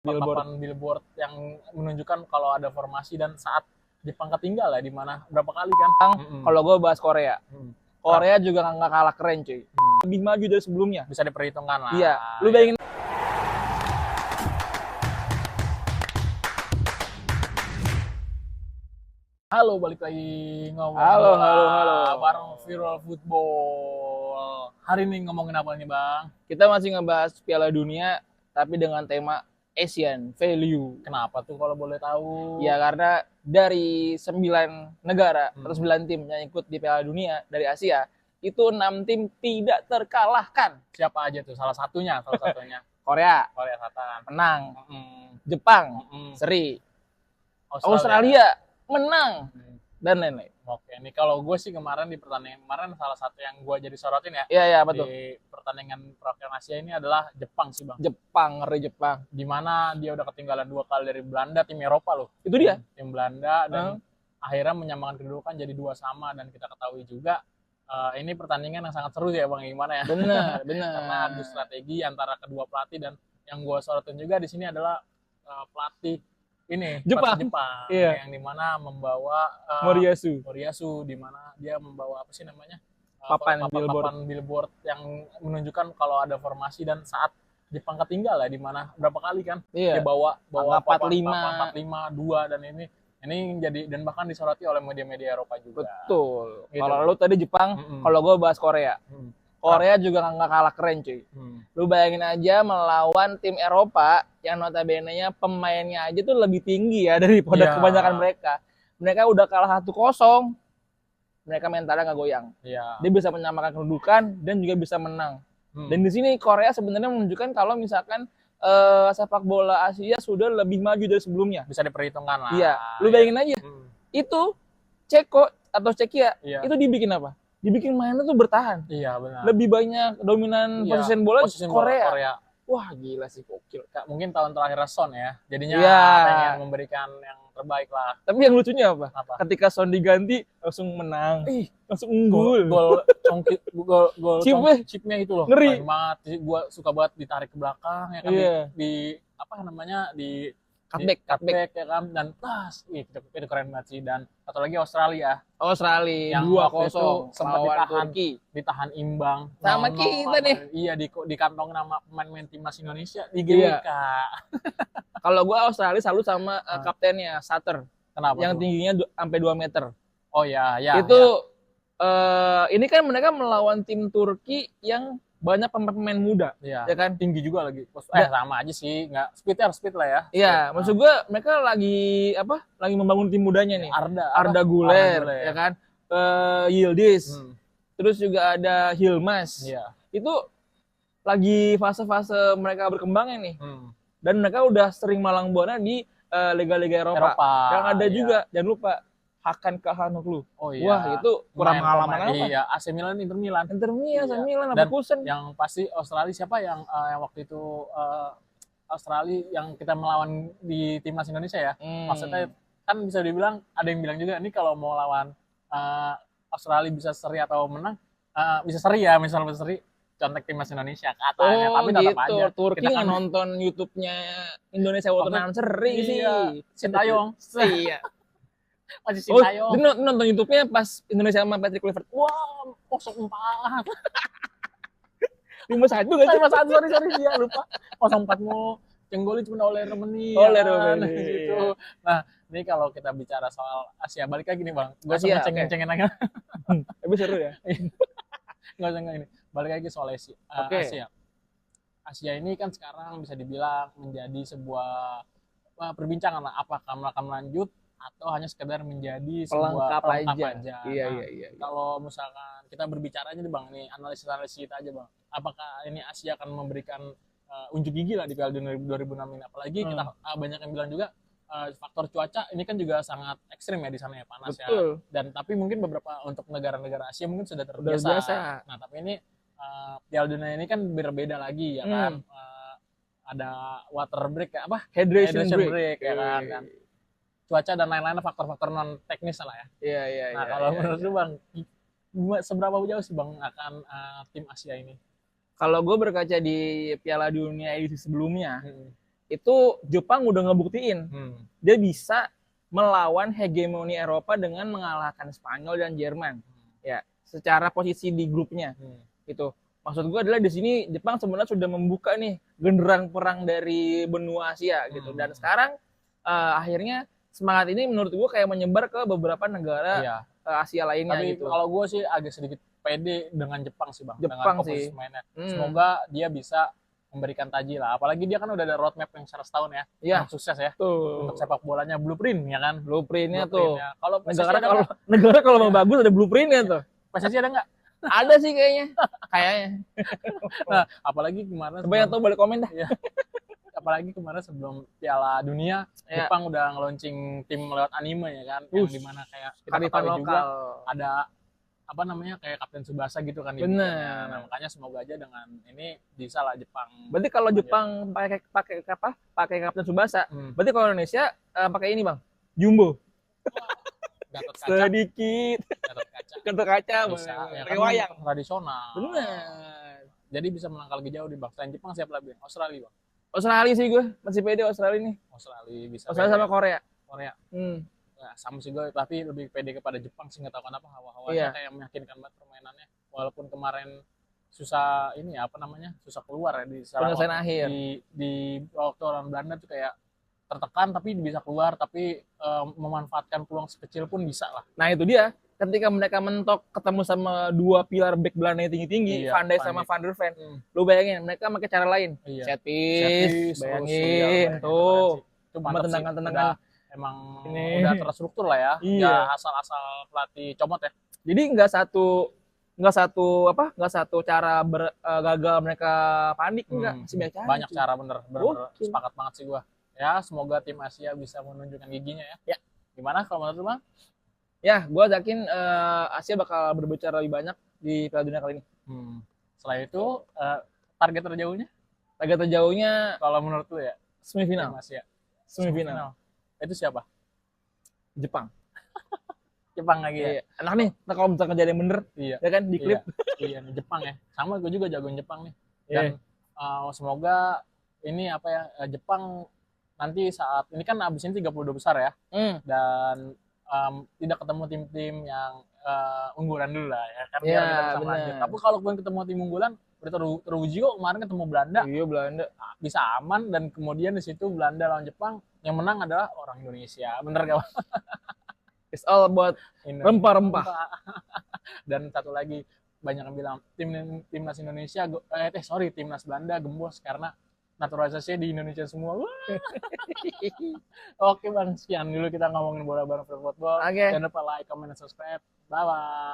papan billboard yang menunjukkan kalau ada formasi dan saat Jepang ketinggal ya, di mana berapa kali kan. Kalau gue bahas Korea, Korea juga nggak kalah keren cuy, lebih maju dari sebelumnya, bisa diperhitungkan lah. iya, lu bayangin. Halo, balik lagi ngomong Halo. bareng Viral Football. Hari ini ngomongin apa nih bang? Kita masih ngebahas Piala Dunia tapi dengan tema Asian Value. Kenapa tuh kalau boleh tahu? Ya karena dari 9 negara atau 9 tim yang ikut di Piala Dunia dari Asia, itu 6 tim tidak terkalahkan. Siapa aja tuh? Salah satunya. Korea Selatan menang, Jepang seri, Australia menang, dan lain-lain. Oke, ini kalau gue sih kemarin di pertandingan kemarin salah satu yang gue jadi sorotin ya. Iya betul. Di pertandingan perwakilan Asia ini adalah Jepang sih bang. Ngeri Jepang. Dimana dia udah ketinggalan 2 kali dari Belanda, tim Eropa loh. Itu dia. Tim Belanda dan akhirnya menyamakan kedudukan jadi 2-2 dan kita ketahui juga ini pertandingan yang sangat seru ya bang, gimana ya? Benar. Karena adu strategi antara kedua pelatih, dan yang gue sorotin juga di sini adalah pelatih ini Jepang. Iya. Yang dimana membawa Moriyasu, dimana dia membawa apa sih namanya papan billboard yang menunjukkan kalau ada formasi dan saat Jepang ketinggal ya, dimana berapa kali kan dia bawa 45 2 dan ini jadi, dan bahkan disoroti oleh media-media Eropa juga. Betul. Gitu. Kalau lu tadi Jepang, kalau gue bahas Korea. Korea juga nggak kalah keren cuy. Lu bayangin aja melawan tim Eropa yang notabene-nya pemainnya aja tuh lebih tinggi ya daripada kebanyakan mereka. Mereka udah kalah 1-0. Mereka mentalnya nggak goyang. Dia bisa menyamakan kedudukan dan juga bisa menang. Dan di sini Korea sebenarnya menunjukkan kalau misalkan sepak bola Asia sudah lebih maju dari sebelumnya. Bisa diperhitungkan lah. Iya. Lu bayangin aja. Itu Ceko atau Cekia itu dibikin apa? Dibikin mainnya tuh bertahan. Iya benar. Lebih banyak dominan posisi bola Korea. Wah gila sih, gokil. Mungkin tahun terakhir Son ya. Jadinya pengen memberikan yang terbaik lah. Tapi yang lucunya apa? Ketika Son diganti langsung menang. Langsung unggul. Gol chipnya itu loh. Ngeri banget. Gua suka banget ditarik ke belakang ya kan, di apa namanya, di cutback ya kan, dan itu keren banget sih. Dan satu lagi Australia yang 2-0 sempat ditahan imbang sama kita nih. Iya, di kantong nama pemain timnas Indonesia di GWK. Kalau gua Australia selalu sama kaptennya Sutter. Kenapa? Yang tingginya sampai 2 meter. Oh ya. Itu ini kan mereka melawan tim Turki yang banyak pemain muda, ya kan, tinggi juga lagi. Sama aja sih, nggak speed lah ya. Iya, maksud gue mereka lagi membangun tim mudanya nih. Arda Güler, ya kan, Yildiz, terus juga ada Yilmaz. Itu lagi fase-fase mereka berkembangnya nih. Dan mereka udah sering malang buana di liga-liga Eropa. Yang ada juga, jangan lupa, Hakan Calhanoglu. Wah, itu kurang pengalaman apa? Iya, AC Milan, Inter Milan, Leverkusen. Yang pasti Australia siapa yang waktu itu Australia yang kita melawan di timnas Indonesia ya. Maksudnya kan bisa dibilang, ada yang bilang juga ini kalau mau lawan Australia bisa seri atau menang, bisa seri ya, misalnya seri contek timnas Indonesia katanya. Tapi tetap aja Turki nggak nonton YouTube-nya Indonesia World seri sih. Sintayong. Iya. Masih Sintayong. Dia nonton YouTube-nya pas Indonesia sama Patrick Kluivert. Wah, 0-4. 5-1 kan? 5-1, sorry dia lupa. 0-4 mau cenggolin cuma oleh Romani. Gitu. Nah, ini kalau kita bicara soal Asia, balik lagi nih bang. Gue sama cengin aja. Tapi seru ya. Nggak usah ini. Balik lagi soal Asia. Asia ini kan sekarang bisa dibilang menjadi sebuah perbincangan lah. Apakah akan melanjut atau hanya sekedar menjadi pelengkap aja. Iya. Kalau misalkan kita berbicara aja nih bang, nih analisis kita aja bang, apakah ini Asia akan memberikan unjuk gigi lah di Piala Dunia 2006 ini? Apalagi kita banyak yang bilang juga faktor cuaca ini kan juga sangat ekstrim ya di sana ya, panas. Betul. Dan tapi mungkin beberapa untuk negara-negara Asia mungkin sudah terbiasa. Nah tapi ini Piala Dunia ini kan berbeda lagi ya kan, ada water break ya, hydration break ya kan. Dan cuaca dan lain-lain, faktor-faktor non teknis lah ya. Iya. Nah kalau menurut lu bang, seberapa jauh sih bang akan tim Asia ini? Kalau gue berkaca di Piala Dunia edisi sebelumnya, itu Jepang udah ngebuktiin dia bisa melawan hegemoni Eropa dengan mengalahkan Spanyol dan Jerman. Ya, secara posisi di grupnya. Itu. Maksud gue adalah di sini Jepang sebenarnya sudah membuka nih genderang perang dari benua Asia gitu. Dan sekarang akhirnya semangat ini menurut gue kayak menyebar ke beberapa negara Asia lainnya. Tapi gitu. Kalau gue sih agak sedikit pede dengan Jepang sih bang. Jepang dengan sih. Mainnya. Semoga dia bisa memberikan taji lah. Apalagi dia kan udah ada roadmap yang 100 tahun ya. Yang sukses ya. Tuh. Untuk sepak bolanya blueprint ya kan. Blueprintnya tuh. Kalau negara kalau mau bagus ada blueprintnya tuh. PSSI ada nggak? Ada sih kayaknya. Nah, apalagi kemarin. Coba yang tahu boleh komen dah. Ya. Apalagi kemarin sebelum Piala Dunia, Jepang udah nge-launching tim lewat anime ya kan. Yang dimana kayak kita ketahui juga ada apa namanya kayak Kapten Tsubasa gitu kan. Bener. Nah, makanya semoga aja dengan ini bisa lah Jepang. Berarti kalau Jepang pakai Kapten Tsubasa, berarti kalau Indonesia pakai ini bang, Jumbo. Gatot kaca. Sedikit. Gatot kaca. Bisa. Ya, Riwayang. Kan tradisional. Benar. Jadi bisa melangkah lebih jauh di bang. Selain Jepang siapa lagi? Australia bang. Australia sih gue masih pede Australia nih. Australia bisa. Australia sama Korea. Ya, sama sih gue, tapi lebih pede kepada Jepang sih, nggak tahu kenapa hawa-hawanya kayak meyakinkan banget permainannya. Walaupun kemarin susah ini ya, apa namanya, susah keluar ya di penyelesaian akhir. Di waktu orang Belanda tuh kayak tertekan tapi bisa keluar, tapi memanfaatkan peluang sekecil pun bisa lah. Nah itu dia, ketika mereka mentok ketemu sama dua pilar back Belanda yang tinggi-tinggi, Van Dijk sama Van der Ven, lu bayangin mereka pakai cara lain, set piece, bayangin tuh, cuma tendangan-tendangan. Emang udah terstruktur lah ya, nggak asal-asal pelatih comot ya. Jadi nggak satu cara gagal mereka panik, enggak, masih banyak cara. Bener sepakat banget sih gua. Ya semoga tim Asia bisa menunjukkan giginya ya. Gimana kalau menurut lu bang? Ya, gua yakin Asia bakal berbicara lebih banyak di Piala Dunia kali ini. Setelah itu target terjauhnya? Target terjauhnya kalau menurut lu ya? Semifinal. Asia. Semifinal. Itu siapa? Jepang. Jepang lagi ya. Enak nih, kalau misalkan jadi yang bener, ya kan di klip. Iya, Jepang ya. Sama gue juga jagoin Jepang nih. Dan semoga ini apa ya, Jepang nanti saat ini kan abis ini 32 besar ya. Dan tidak ketemu tim-tim yang unggulan dulu lah ya. Kan biar kita bisa lanjut. Tapi kalau ketemu tim unggulan, udah teruji kok kemarin ketemu Belanda. Iya, Belanda. Bisa aman, dan kemudian di situ Belanda lawan Jepang, yang menang adalah orang Indonesia. Bener gak? It's all about rempah-rempah. Dan satu lagi, banyak yang bilang timnas Indonesia timnas Belanda gembos karena naturalisasinya di Indonesia semua. Oke bang, sekian dulu kita ngomongin bola bareng football. Jangan lupa like, comment, dan subscribe. Bye bye.